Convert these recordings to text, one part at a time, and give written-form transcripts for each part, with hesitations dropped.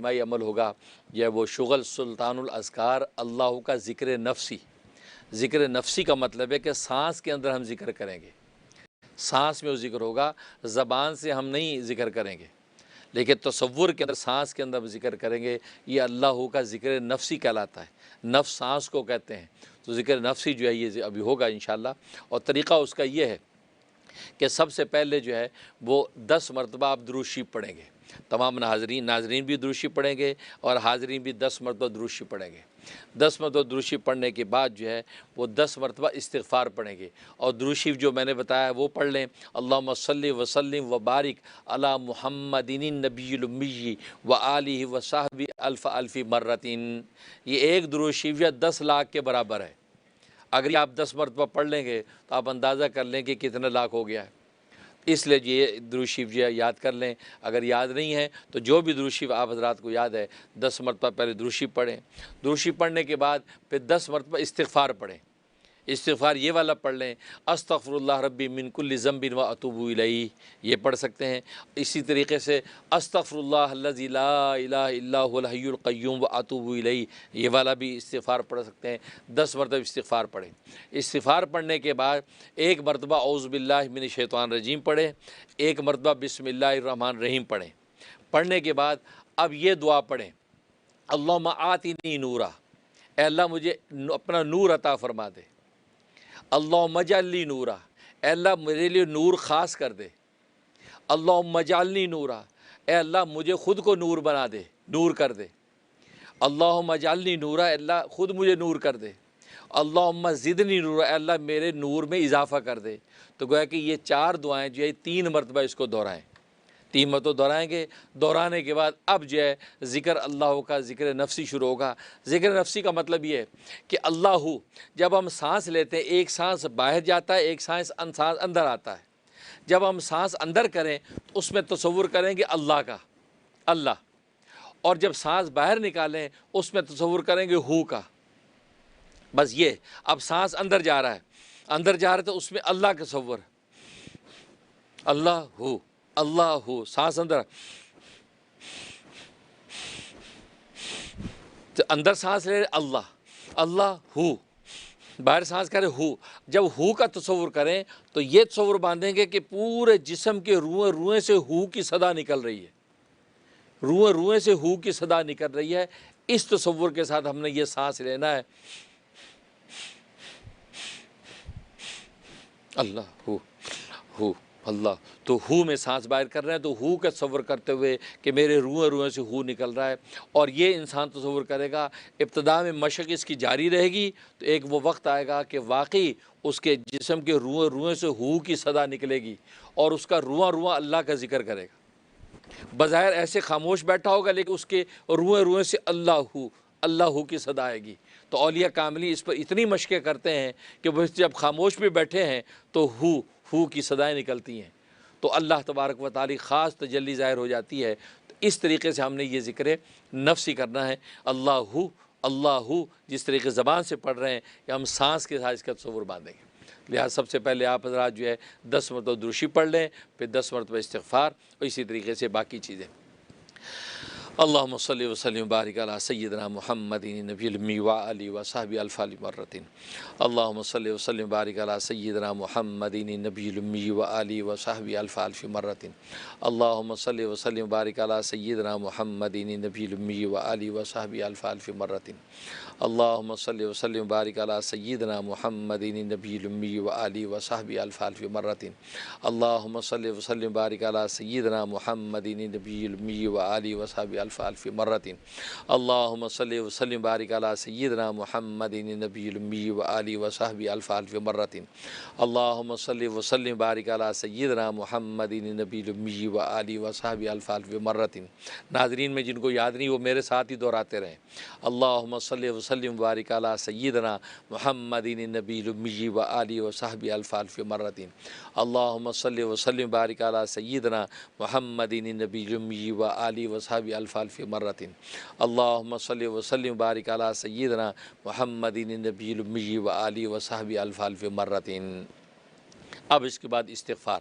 اجتماعی عمل ہوگا یہ وہ شغل سلطان الاذکار اللہ کا ذکر نفسی۔ ذکر نفسی کا مطلب ہے کہ سانس کے اندر ہم ذکر کریں گے، سانس میں وہ ذکر ہوگا، زبان سے ہم نہیں ذکر کریں گے، لیکن تصور کے اندر سانس کے اندر ہم ذکر کریں گے۔ یہ اللہ کا ذکر نفسی کہلاتا ہے، نفس سانس کو کہتے ہیں۔ تو ذکر نفسی جو ہے یہ ابھی ہوگا انشاءاللہ، اور طریقہ اس کا یہ ہے کہ سب سے پہلے جو ہے وہ 10 مرتبہ آپ درود شریف پڑھیں گے۔ تمام ناظرین بھی درود شریف پڑھیں گے اور حاضرین بھی 10 مرتبہ درود شریف پڑھیں گے۔ 10 مرتبہ درود شریف پڑھنے کے بعد جو ہے وہ 10 مرتبہ استغفار پڑھیں گے، اور درود شریف جو میں نے بتایا وہ پڑھ لیں، اللہم صلی وسلم وبارک علی محمد النبی الامی وآلہ وصحبہ الف الف مرتین۔ یہ ایک درود شریف 10 لاکھ کے برابر ہے۔ اگر آپ 10 مرتبہ پڑھ لیں گے تو آپ اندازہ کر لیں کہ کتنے لاکھ ہو گیا ہے۔ اس لیے یہ درود شریف جو ہے یاد کر لیں، اگر یاد نہیں ہے تو جو بھی درود شریف آپ حضرات کو یاد ہے 10 مرتبہ پہلے درود شریف پڑھیں، درود شریف پڑھنے کے بعد پھر 10 مرتبہ استغفار پڑھیں۔ استغفار یہ والا پڑھ لیں، استغفر اللہ ربی من کل ذنب و اتوب الیہ، یہ پڑھ سکتے ہیں۔ اسی طریقے سے استغفر اللہ الذی لا الہ الا هو الحی القیوم و اتوب الیہ، یہ والا بھی استغفار پڑھ سکتے ہیں۔ 10 مرتبہ استغفار پڑھیں۔ استغفار پڑھنے کے بعد ایک مرتبہ اعوذ باللہ من الشیطان الرجیم پڑھیں، ایک مرتبہ بسم اللہ الرحمن الرحیم پڑھیں۔ پڑھنے کے بعد اب یہ دعا پڑھیں، اللہم آتنی نورا، اے اللہ مجھے اپنا نور عطا فرما دے۔ اللہم اجعلنی نورا، اے اللہ میرے لیے نور خاص کر دے۔ اللہم اجعلنی نورا، اے اللہ مجھے خود کو نور بنا دے، نور کر دے۔ اللہم اجعلنی نورا، اے اللہ خود مجھے نور کر دے۔ اللہم زدنی نورا، اے اللہ میرے نور میں اضافہ کر دے۔ تو گویا کہ یہ 4 دعائیں جو ہے 3 مرتبہ اس کو دہرائیں، 3 مرتبہ دہرائیں گے۔ دہرانے کے بعد اب جو ہے ذکر اللہ کا ذکر نفسی شروع ہوگا۔ ذکر نفسی کا مطلب یہ ہے کہ اللہ، جب ہم سانس لیتے ہیں ایک سانس باہر جاتا ہے، ایک سانس اندر آتا ہے۔ جب ہم سانس اندر کریں تو اس میں تصور کریں گے اللہ کا، اللہ، اور جب سانس باہر نکالیں اس میں تصور کریں گے ہو کا۔ بس یہ اب سانس اندر جا رہا ہے، اندر جا رہا ہے تو اس میں اللہ کا تصور، اللہ ہو، اللہ ہو، سانس اندر، تو اندر سانس لے اللہ، اللہ ہو، باہر سانس کرے ہو۔ جب ہو کا تصور کریں تو یہ تصور باندھیں گے کہ پورے جسم کے روئیں روئیں سے ہو کی صدا نکل رہی ہے، روئیں روئیں سے ہو کی صدا نکل رہی ہے۔ اس تصور کے ساتھ ہم نے یہ سانس لینا ہے، اللہ ہو اللہ۔ تو ہو میں سانس باہر کر رہے ہیں تو ہو کا تصور کرتے ہوئے کہ میرے روئیں روئیں سے ہو نکل رہا ہے، اور یہ انسان تصور کرے گا۔ ابتدا میں مشق اس کی جاری رہے گی تو ایک وہ وقت آئے گا کہ واقعی اس کے جسم کے روئیں روئیں سے ہو کی صدا نکلے گی، اور اس کا رواں رواں اللہ کا ذکر کرے گا۔ بظاہر ایسے خاموش بیٹھا ہوگا لیکن اس کے روئیں روئیں سے اللہ ہو کی صدا آئے گی۔ تو اولیاء کاملین اس پر اتنی مشقیں کرتے ہیں کہ وہ جب خاموش بھی بیٹھے ہیں تو ہو کی صدائیں نکلتی ہیں، تو اللہ تبارک و تعالی خاص تجلی ظاہر ہو جاتی ہے۔ تو اس طریقے سے ہم نے یہ ذکر نفسی کرنا ہے، اللہ جس طریقے زبان سے پڑھ رہے ہیں کہ ہم سانس کے ساتھ اس کا تصور باندھیں گے۔ لہٰذا سب سے پہلے آپ حضرات جو ہے 10 مرتبہ درود شریف پڑھ لیں، پھر 10 مرتبہ استغفار، اور اسی طریقے سے باقی چیزیں۔ اللہم صلی وسلم وبارک علی سیدنا محمد النبی الامی وآلہ وصحبہ الف الف مرتین۔ اللہم صلی وسلم وبارک علی سیدنا محمد النبی الامی وآلہ وصحبہ الف الف مرتین۔ اللہم صلی وسلم وبارک علی سیدنا محمد النبی الامی وآلہ وصحبہ الف الف مرتین۔ اللہم صلی وسلم وبارک علی سیدنا محمد النبی الامی وآلہ وصحبہ الف الف مرتین۔ اللہم صلی وسلم وبارک علی سیدنا محمد النبی الامی وآلہ وصحبہ الف الف مرتین۔ اللہم صلی وسلم وبارک علی سیدنا محمد النبی الامی وآلہ وصحبہ الف الف مرتین۔ اللہم صلی وسلم وبارک علی سیدنا محمد النبی الامی وآلہ وصحبہ الف الف مرتین۔ ناظرین میں جن کو یاد نہیں وہ میرے ساتھ ہی دہراتے رہیں، اللہم صلی وسلم وبارک علی سیدنا محمد النبی الامی وآلہ وصحبہ الف الف مرتین۔ اللہم صلی وسلم وبارک علی سیدنا محمد النبی الامی وآلہ وصحبہ الف الف مرتین۔ اللہم صلی وسلم وبارک علی سیدنا محمد النبی الامی وآلہ وصحبہ الف الف مرتین۔ اب اس کے بعد استغفار۔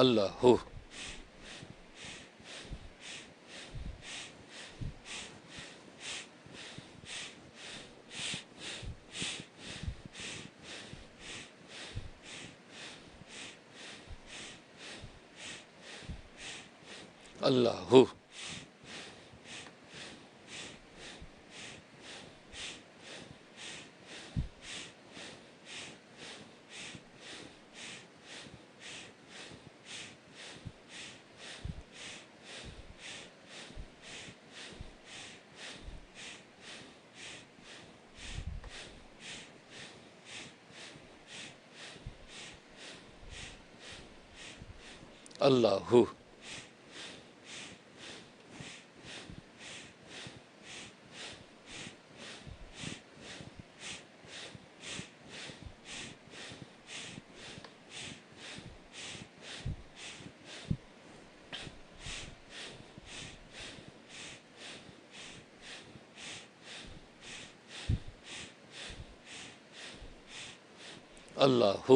اللہ اللہ اللہ اللہ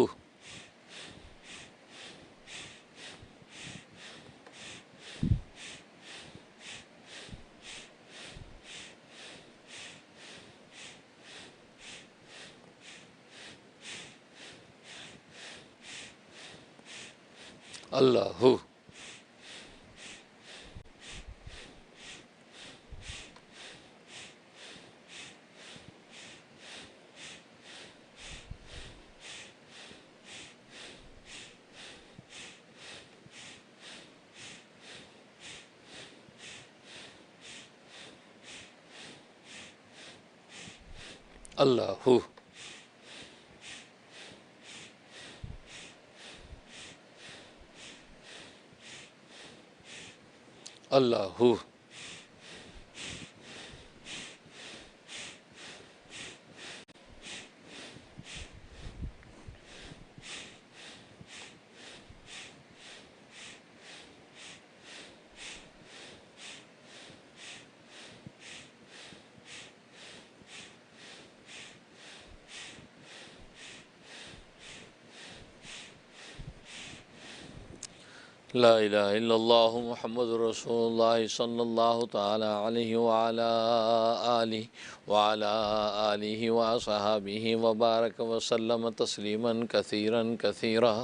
اللہ اللہ اللہ لا الہ الا اللہ محمد رسول اللہ صلی اللہ تعالی علیہ وعلا آلہ وعلا آلہ وصحابہ وبارک وسلم تسلیما کثیرا کثیرا